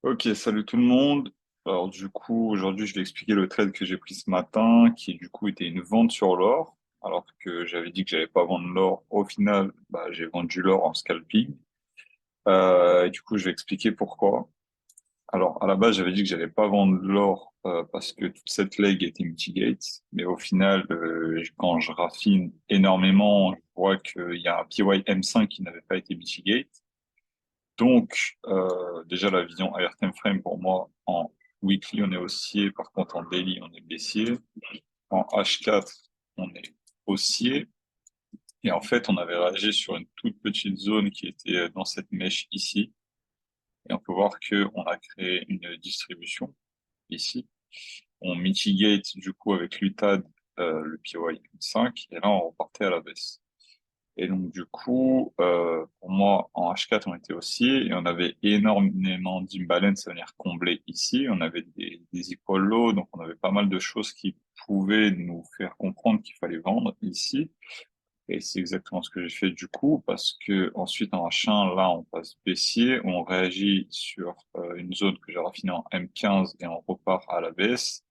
Ok, salut tout le monde. Alors du coup, aujourd'hui, je vais expliquer le trade que j'ai pris ce matin, qui du coup était une vente sur l'or, alors que j'avais dit que j'allais pas vendre l'or. Au final, j'ai vendu l'or en scalping. Et du coup, je vais expliquer pourquoi. Alors à la base, j'avais dit que j'allais pas vendre l'or parce que toute cette leg était mitigate, mais au final, quand je raffine énormément, je vois qu'il y a un PY M5 qui n'avait pas été mitigate. Donc, déjà, la vision higher time frame, pour moi, en weekly, on est haussier. Par contre, en daily, on est baissier. En H4, on est haussier. Et en fait, on avait réagi sur une toute petite zone qui était dans cette mèche ici. Et on peut voir que on a créé une distribution ici. On mitigate, du coup, avec l'UTAD, le PY5. Et là, on repartait à la baisse. Et donc, du coup, pour moi, en H4, on était haussier et on avait énormément d'imbalance à venir combler ici. On avait des equal lows, donc on avait pas mal de choses qui pouvaient nous faire comprendre qu'il fallait vendre ici. Et c'est exactement ce que j'ai fait du coup, parce que ensuite en H1, là, on passe baissier, on réagit sur une zone que j'ai raffinée en M15 et on repart à la baisse.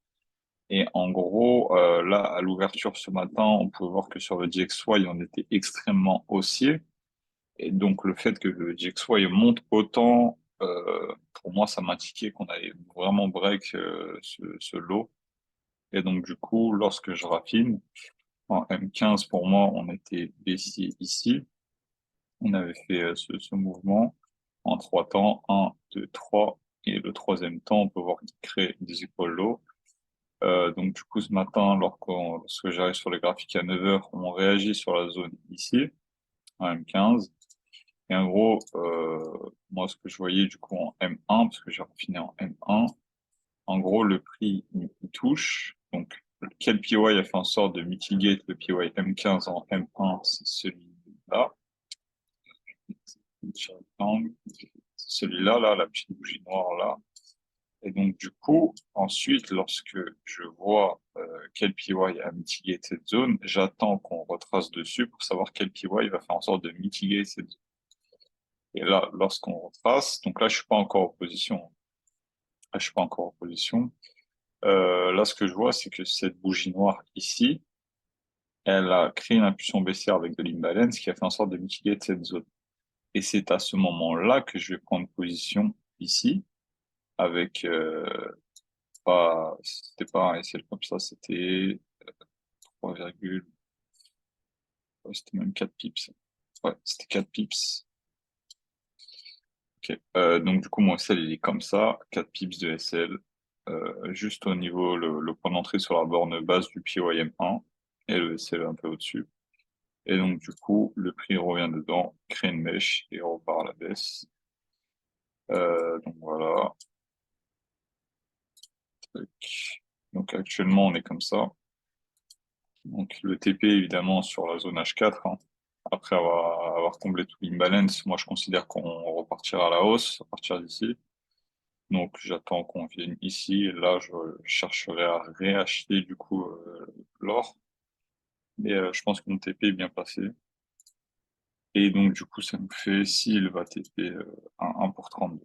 Et en gros, là, à l'ouverture ce matin, on pouvait voir que sur le DXY, on était extrêmement haussier. Et donc, le fait que le DXY monte autant, pour moi, ça m'indiquait qu'on allait vraiment break ce low. Et donc, du coup, lorsque je raffine, en M15, pour moi, on était baissier ici. On avait fait ce mouvement en trois temps, un, deux, trois. Et le troisième temps, on peut voir qu'il crée des épaule low. Donc du coup, ce matin, lorsque j'arrive sur les graphiques à 9 heures, on réagit sur la zone ici, en M15. Et en gros, moi, ce que je voyais du coup en M1, parce que j'ai refiné en M1, en gros, le prix, il touche. Donc, quel PY a fait en sorte de mitigate le PY M15 en M1, c'est celui-là. C'est celui-là, là, la petite bougie noire là. Et donc, du coup, ensuite, lorsque je vois quel PY a mitigé cette zone, j'attends qu'on retrace dessus pour savoir quel PY va faire en sorte de mitiger cette zone. Et là, lorsqu'on retrace, donc là, je suis pas encore en position. Là, je suis pas encore en position. Là, ce que je vois, c'est que cette bougie noire ici, elle a créé une impulsion baissière avec de l'imbalance qui a fait en sorte de mitiger cette zone. Et c'est à ce moment-là que je vais prendre position ici avec c'était pas un SL comme ça, c'était 3, ouais, c'était même 4 pips. Ouais, c'était 4 pips. Ok. Donc du coup, mon SL, il est comme ça, 4 pips de SL, juste au niveau, le point d'entrée sur la borne basse du PYM1, et le SL un peu au-dessus. Et donc du coup, le prix revient dedans, crée une mèche, et repart à la baisse. Donc voilà. Tac. Donc actuellement, on est comme ça. Donc le TP, évidemment, sur la zone H4, hein. Après avoir comblé tout l'imbalance, moi je considère qu'on repartira à la hausse à partir d'ici. Donc j'attends qu'on vienne ici. Et là, je chercherai à réacheter du coup l'or. Mais je pense que mon TP est bien passé. Et donc du coup, ça nous fait, s'il va TP, un pour 32.